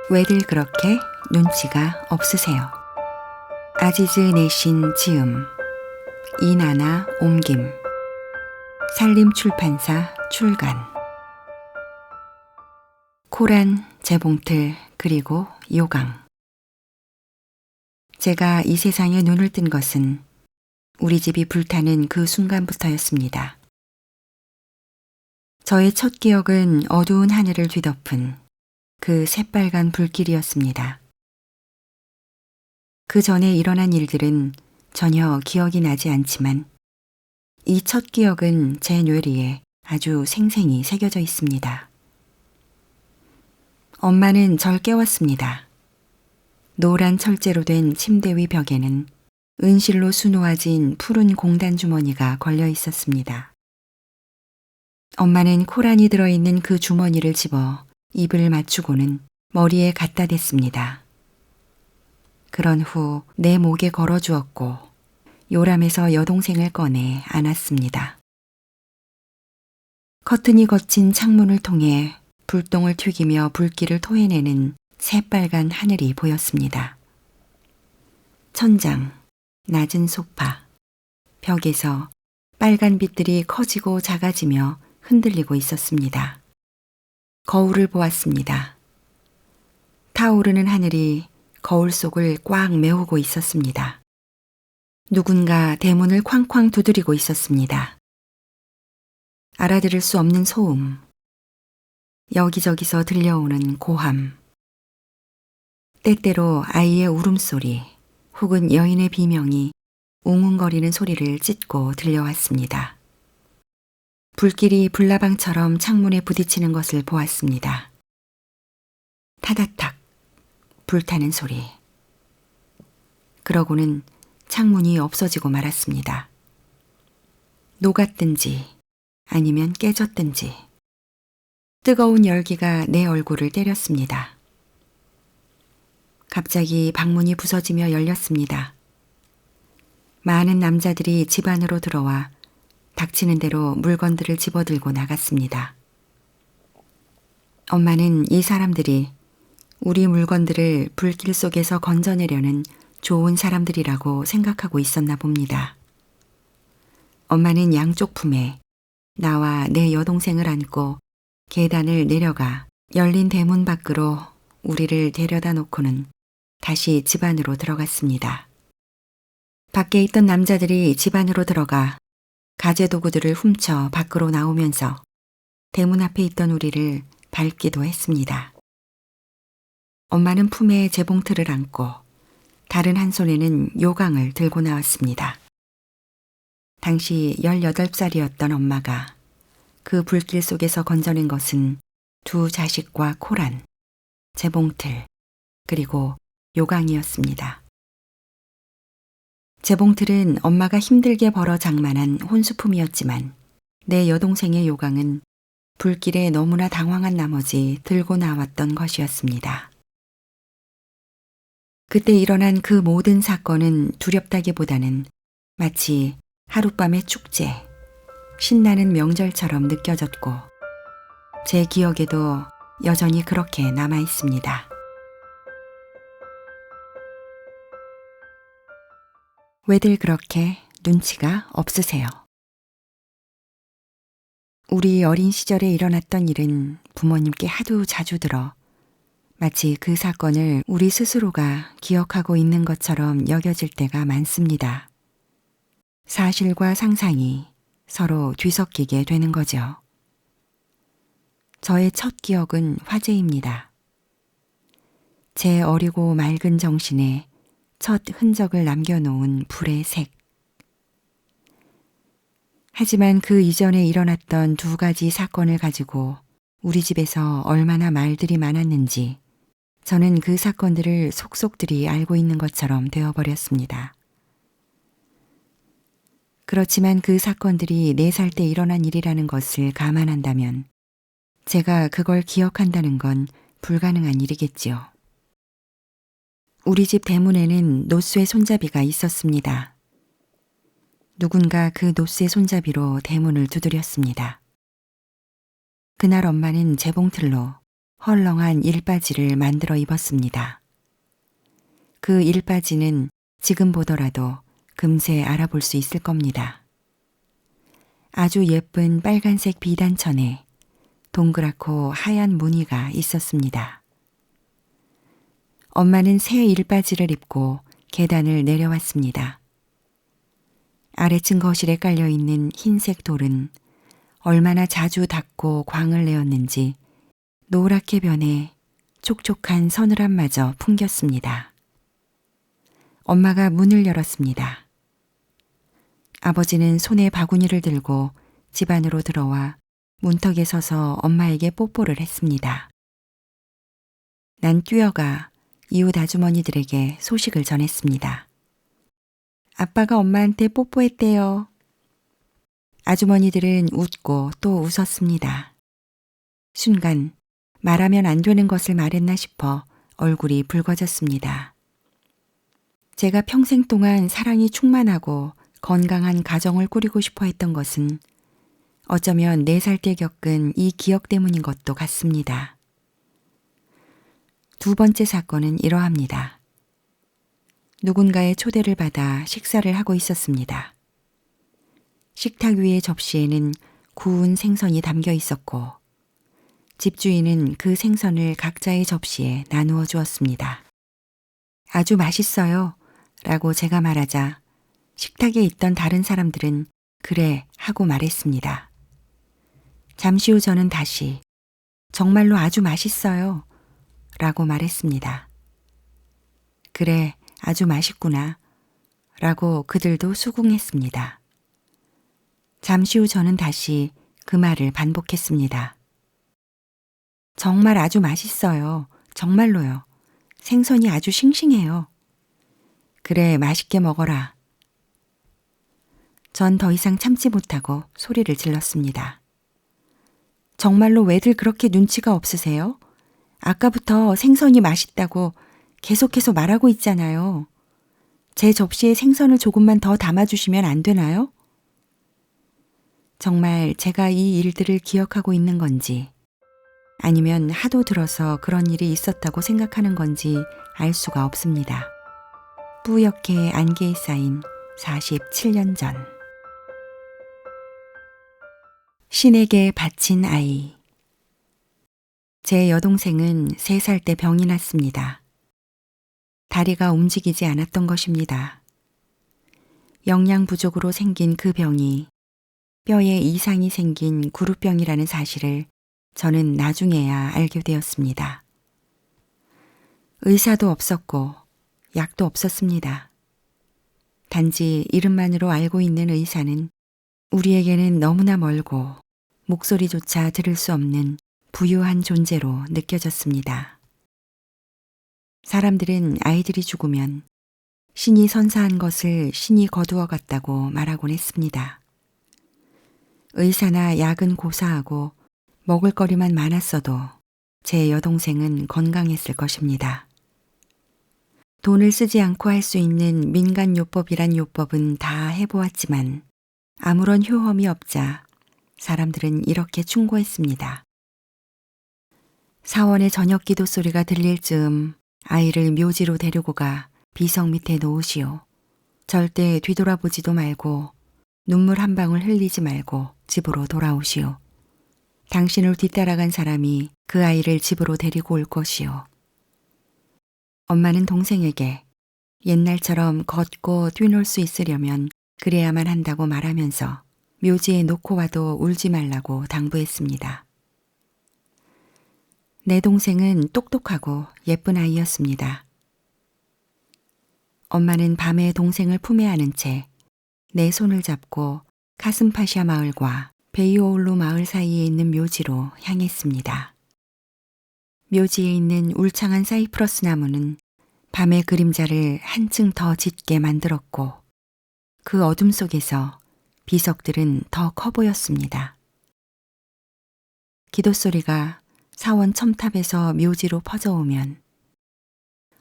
왜들 그렇게 눈치가 없으세요? 아지즈 내신 지음, 이나나 옮김, 산림출판사 출간. 코란, 재봉틀, 그리고 요강. 제가 이 세상에 눈을 뜬 것은 우리 집이 불타는 그 순간부터였습니다. 저의 첫 기억은 어두운 하늘을 뒤덮은 그 새빨간 불길이었습니다. 그 전에 일어난 일들은 전혀 기억이 나지 않지만 이 첫 기억은 제 뇌리에 아주 생생히 새겨져 있습니다. 엄마는 절 깨웠습니다. 노란 철제로 된 침대 위 벽에는 은실로 수놓아진 푸른 공단 주머니가 걸려 있었습니다. 엄마는 코란이 들어있는 그 주머니를 집어 입을 맞추고는 머리에 갖다 댔습니다. 그런 후 내 목에 걸어주었고 요람에서 여동생을 꺼내 안았습니다. 커튼이 거친 창문을 통해 불똥을 튀기며 불길을 토해내는 새빨간 하늘이 보였습니다. 천장, 낮은 소파, 벽에서 빨간 빛들이 커지고 작아지며 흔들리고 있었습니다. 거울을 보았습니다. 타오르는 하늘이 거울 속을 꽉 메우고 있었습니다. 누군가 대문을 쾅쾅 두드리고 있었습니다. 알아들을 수 없는 소음, 여기저기서 들려오는 고함, 때때로 아이의 울음소리 혹은 여인의 비명이 웅웅거리는 소리를 찢고 들려왔습니다. 불길이 불나방처럼 창문에 부딪히는 것을 보았습니다. 타다탁 불타는 소리. 그러고는 창문이 없어지고 말았습니다. 녹았든지 아니면 깨졌든지 뜨거운 열기가 내 얼굴을 때렸습니다. 갑자기 방문이 부서지며 열렸습니다. 많은 남자들이 집 안으로 들어와 닥치는 대로 물건들을 집어들고 나갔습니다. 엄마는 이 사람들이 우리 물건들을 불길 속에서 건져내려는 좋은 사람들이라고 생각하고 있었나 봅니다. 엄마는 양쪽 품에 나와 내 여동생을 안고 계단을 내려가 열린 대문 밖으로 우리를 데려다 놓고는 다시 집 안으로 들어갔습니다. 밖에 있던 남자들이 집 안으로 들어가 가재도구들을 훔쳐 밖으로 나오면서 대문 앞에 있던 우리를 밟기도 했습니다. 엄마는 품에 재봉틀을 안고 다른 한 손에는 요강을 들고 나왔습니다. 당시 18살이었던 엄마가 그 불길 속에서 건져낸 것은 두 자식과 코란, 재봉틀, 그리고 요강이었습니다. 재봉틀은 엄마가 힘들게 벌어 장만한 혼수품이었지만 내 여동생의 요강은 불길에 너무나 당황한 나머지 들고 나왔던 것이었습니다. 그때 일어난 그 모든 사건은 두렵다기보다는 마치 하룻밤의 축제, 신나는 명절처럼 느껴졌고 제 기억에도 여전히 그렇게 남아 있습니다. 왜들 그렇게 눈치가 없으세요? 우리 어린 시절에 일어났던 일은 부모님께 하도 자주 들어 마치 그 사건을 우리 스스로가 기억하고 있는 것처럼 여겨질 때가 많습니다. 사실과 상상이 서로 뒤섞이게 되는 거죠. 저의 첫 기억은 화재입니다. 제 어리고 맑은 정신에 첫 흔적을 남겨놓은 불의 색. 하지만 그 이전에 일어났던 두 가지 사건을 가지고 우리 집에서 얼마나 말들이 많았는지 저는 그 사건들을 속속들이 알고 있는 것처럼 되어버렸습니다. 그렇지만 그 사건들이 4살 때 일어난 일이라는 것을 감안한다면 제가 그걸 기억한다는 건 불가능한 일이겠지요. 우리 집 대문에는 노쇠 손잡이가 있었습니다. 누군가 그 노쇠 손잡이로 대문을 두드렸습니다. 그날 엄마는 재봉틀로 헐렁한 일바지를 만들어 입었습니다. 그 일바지는 지금 보더라도 금세 알아볼 수 있을 겁니다. 아주 예쁜 빨간색 비단천에 동그랗고 하얀 무늬가 있었습니다. 엄마는 새 일바지를 입고 계단을 내려왔습니다. 아래층 거실에 깔려있는 흰색 돌은 얼마나 자주 닦고 광을 내었는지 노랗게 변해 촉촉한 서늘함마저 풍겼습니다. 엄마가 문을 열었습니다. 아버지는 손에 바구니를 들고 집 안으로 들어와 문턱에 서서 엄마에게 뽀뽀를 했습니다. 난 뛰어가 이웃 아주머니들에게 소식을 전했습니다. 아빠가 엄마한테 뽀뽀했대요. 아주머니들은 웃고 또 웃었습니다. 순간 말하면 안 되는 것을 말했나 싶어 얼굴이 붉어졌습니다. 제가 평생 동안 사랑이 충만하고 건강한 가정을 꾸리고 싶어 했던 것은 어쩌면 4살 때 겪은 이 기억 때문인 것도 같습니다. 두 번째 사건은 이러합니다. 누군가의 초대를 받아 식사를 하고 있었습니다. 식탁 위의 접시에는 구운 생선이 담겨 있었고 집주인은 그 생선을 각자의 접시에 나누어 주었습니다. 아주 맛있어요 라고 제가 말하자 식탁에 있던 다른 사람들은 그래 하고 말했습니다. 잠시 후 저는 다시 정말로 아주 맛있어요 라고 말했습니다. 그래 아주 맛있구나 라고 그들도 수긍했습니다. 잠시 후 저는 다시 그 말을 반복했습니다. 정말 아주 맛있어요. 정말로요. 생선이 아주 싱싱해요. 그래 맛있게 먹어라. 전 더 이상 참지 못하고 소리를 질렀습니다. 정말로 왜들 그렇게 눈치가 없으세요? 아까부터 생선이 맛있다고 계속해서 말하고 있잖아요. 제 접시에 생선을 조금만 더 담아주시면 안 되나요? 정말 제가 이 일들을 기억하고 있는 건지 아니면 하도 들어서 그런 일이 있었다고 생각하는 건지 알 수가 없습니다. 뿌옇게 안개에 쌓인 47년 전. 신에게 바친 아이. 제 여동생은 3살 때 병이 났습니다. 다리가 움직이지 않았던 것입니다. 영양 부족으로 생긴 그 병이 뼈에 이상이 생긴 구루병이라는 사실을 저는 나중에야 알게 되었습니다. 의사도 없었고 약도 없었습니다. 단지 이름만으로 알고 있는 의사는 우리에게는 너무나 멀고 목소리조차 들을 수 없는 부유한 존재로 느껴졌습니다. 사람들은 아이들이 죽으면 신이 선사한 것을 신이 거두어 갔다고 말하곤 했습니다. 의사나 약은 고사하고 먹을거리만 많았어도 제 여동생은 건강했을 것입니다. 돈을 쓰지 않고 할 수 있는 민간요법이란 요법은 다 해보았지만 아무런 효험이 없자 사람들은 이렇게 충고했습니다. 사원의 저녁 기도 소리가 들릴 즈음 아이를 묘지로 데리고 가 비석 밑에 놓으시오. 절대 뒤돌아보지도 말고 눈물 한 방울 흘리지 말고 집으로 돌아오시오. 당신을 뒤따라간 사람이 그 아이를 집으로 데리고 올 것이오. 엄마는 동생에게 옛날처럼 걷고 뛰놀 수 있으려면 그래야만 한다고 말하면서 묘지에 놓고 와도 울지 말라고 당부했습니다. 내 동생은 똑똑하고 예쁜 아이였습니다. 엄마는 밤에 동생을 품에 안은 채 내 손을 잡고 카슴파샤 마을과 베이오올로 마을 사이에 있는 묘지로 향했습니다. 묘지에 있는 울창한 사이프러스 나무는 밤의 그림자를 한층 더 짙게 만들었고 그 어둠 속에서 비석들은 더 커 보였습니다. 기도 소리가 사원 첨탑에서 묘지로 퍼져오면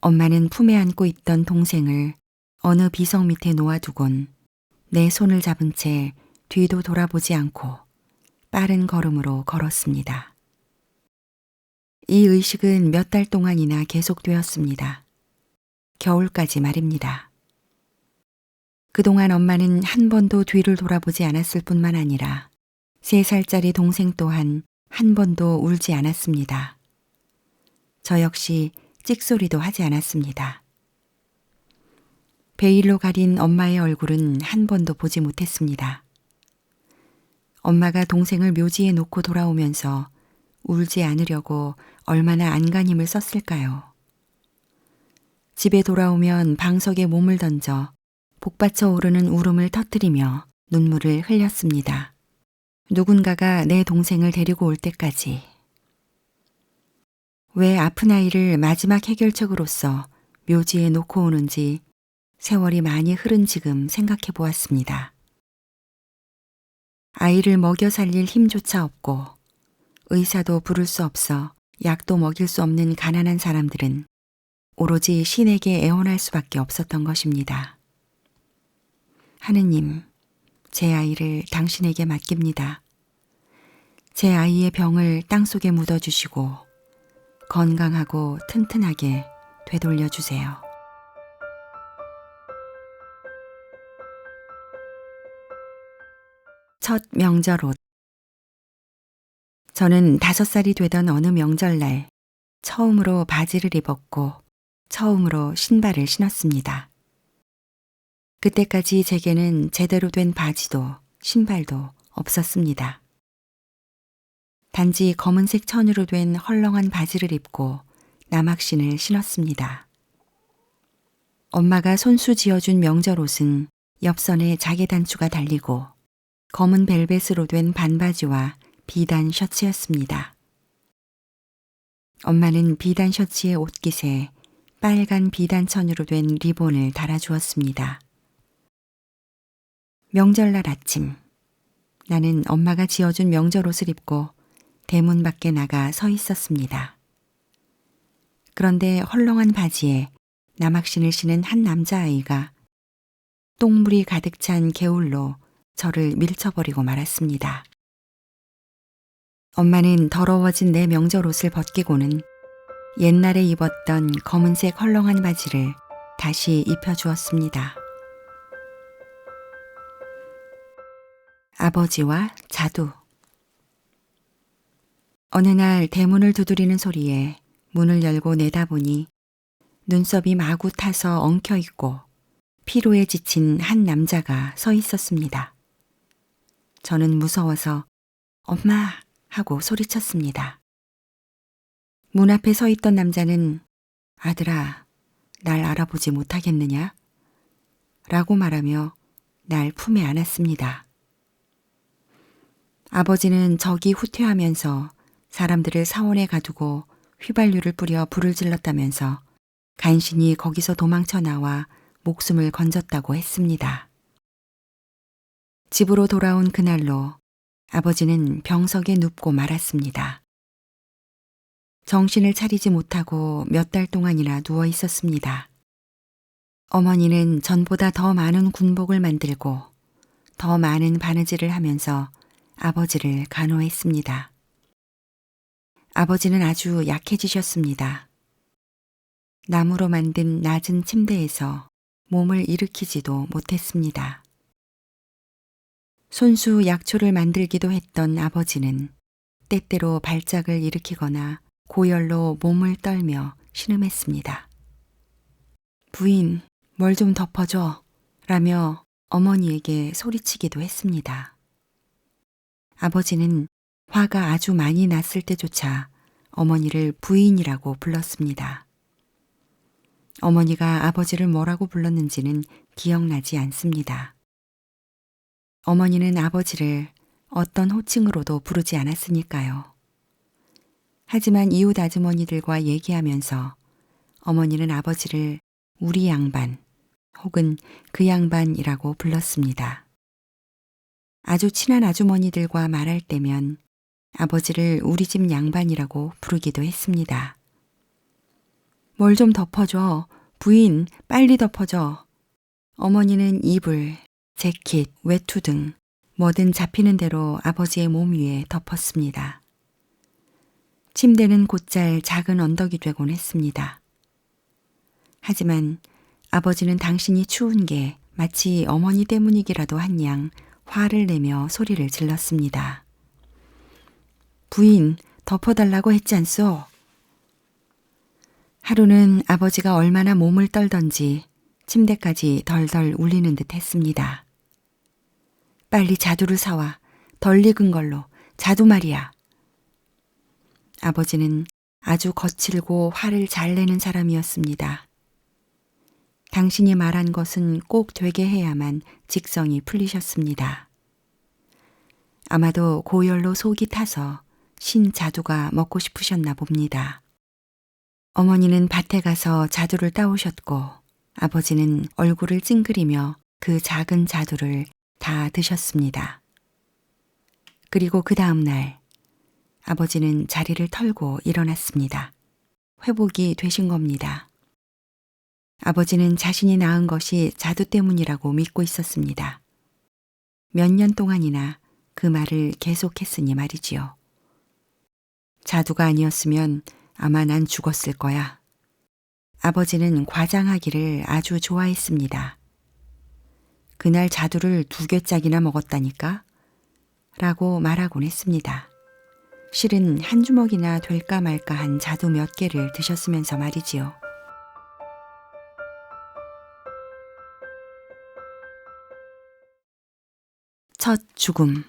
엄마는 품에 안고 있던 동생을 어느 비석 밑에 놓아두곤 내 손을 잡은 채 뒤도 돌아보지 않고 빠른 걸음으로 걸었습니다. 이 의식은 몇 달 동안이나 계속되었습니다. 겨울까지 말입니다. 그동안 엄마는 한 번도 뒤를 돌아보지 않았을 뿐만 아니라 3살짜리 동생 또한 한 번도 울지 않았습니다. 저 역시 찍소리도 하지 않았습니다. 베일로 가린 엄마의 얼굴은 한 번도 보지 못했습니다. 엄마가 동생을 묘지에 놓고 돌아오면서 울지 않으려고 얼마나 안간힘을 썼을까요? 집에 돌아오면 방석에 몸을 던져 복받쳐 오르는 울음을 터뜨리며 눈물을 흘렸습니다. 누군가가 내 동생을 데리고 올 때까지. 왜 아픈 아이를 마지막 해결책으로서 묘지에 놓고 오는지 세월이 많이 흐른 지금 생각해 보았습니다. 아이를 먹여 살릴 힘조차 없고 의사도 부를 수 없어 약도 먹일 수 없는 가난한 사람들은 오로지 신에게 애원할 수밖에 없었던 것입니다. 하느님, 제 아이를 당신에게 맡깁니다. 제 아이의 병을 땅속에 묻어주시고 건강하고 튼튼하게 되돌려 주세요. 첫 명절 옷. 저는 5살이 되던 어느 명절날 처음으로 바지를 입었고 처음으로 신발을 신었습니다. 그때까지 제게는 제대로 된 바지도 신발도 없었습니다. 단지 검은색 천으로 된 헐렁한 바지를 입고 남학신을 신었습니다. 엄마가 손수 지어준 명절 옷은 옆선에 자개 단추가 달리고 검은 벨벳으로 된 반바지와 비단 셔츠였습니다. 엄마는 비단 셔츠의 옷깃에 빨간 비단 천으로 된 리본을 달아주었습니다. 명절날 아침, 나는 엄마가 지어준 명절 옷을 입고 대문 밖에 나가 서 있었습니다. 그런데 헐렁한 바지에 남학신을 신은 한 남자아이가 똥물이 가득 찬 개울로 저를 밀쳐버리고 말았습니다. 엄마는 더러워진 내 명절 옷을 벗기고는 옛날에 입었던 검은색 헐렁한 바지를 다시 입혀주었습니다. 아버지와 자두. 어느 날 대문을 두드리는 소리에 문을 열고 내다보니 눈썹이 마구 타서 엉켜있고 피로에 지친 한 남자가 서 있었습니다. 저는 무서워서 엄마 하고 소리쳤습니다. 문 앞에 서 있던 남자는 아들아, 날 알아보지 못하겠느냐? 라고 말하며 날 품에 안았습니다. 아버지는 저기 후퇴하면서 사람들을 사원에 가두고 휘발유를 뿌려 불을 질렀다면서 간신히 거기서 도망쳐 나와 목숨을 건졌다고 했습니다. 집으로 돌아온 그날로 아버지는 병석에 눕고 말았습니다. 정신을 차리지 못하고 몇 달 동안이나 누워 있었습니다. 어머니는 전보다 더 많은 군복을 만들고 더 많은 바느질을 하면서 아버지를 간호했습니다. 아버지는 아주 약해지셨습니다. 나무로 만든 낮은 침대에서 몸을 일으키지도 못했습니다. 손수 약초를 만들기도 했던 아버지는 때때로 발작을 일으키거나 고열로 몸을 떨며 신음했습니다. 부인, 뭘 좀 덮어줘 라며 어머니에게 소리치기도 했습니다. 아버지는 화가 아주 많이 났을 때조차 어머니를 부인이라고 불렀습니다. 어머니가 아버지를 뭐라고 불렀는지는 기억나지 않습니다. 어머니는 아버지를 어떤 호칭으로도 부르지 않았으니까요. 하지만 이웃 아주머니들과 얘기하면서 어머니는 아버지를 우리 양반 혹은 그 양반이라고 불렀습니다. 아주 친한 아주머니들과 말할 때면 아버지를 우리 집 양반이라고 부르기도 했습니다. 뭘 좀 덮어줘. 부인, 빨리 덮어줘. 어머니는 이불, 재킷, 외투 등 뭐든 잡히는 대로 아버지의 몸 위에 덮었습니다. 침대는 곧잘 작은 언덕이 되곤 했습니다. 하지만 아버지는 당신이 추운 게 마치 어머니 때문이기라도 한 양 화를 내며 소리를 질렀습니다. 부인, 덮어달라고 했지 않소? 하루는 아버지가 얼마나 몸을 떨던지 침대까지 덜덜 울리는 듯 했습니다. 빨리 자두를 사와. 덜 익은 걸로. 자두 말이야. 아버지는 아주 거칠고 화를 잘 내는 사람이었습니다. 당신이 말한 것은 꼭 되게 해야만 직성이 풀리셨습니다. 아마도 고열로 속이 타서 신자두가 먹고 싶으셨나 봅니다. 어머니는 밭에 가서 자두를 따오셨고 아버지는 얼굴을 찡그리며 그 작은 자두를 다 드셨습니다. 그리고 그 다음 날 아버지는 자리를 털고 일어났습니다. 회복이 되신 겁니다. 아버지는 자신이 낳은 것이 자두 때문이라고 믿고 있었습니다. 몇 년 동안이나 그 말을 계속했으니 말이지요. 자두가 아니었으면 아마 난 죽었을 거야. 아버지는 과장하기를 아주 좋아했습니다. 그날 자두를 2개짝이나 먹었다니까? 라고 말하곤 했습니다. 실은 한 주먹이나 될까 말까 한 자두 몇 개를 드셨으면서 말이지요. 첫 죽음.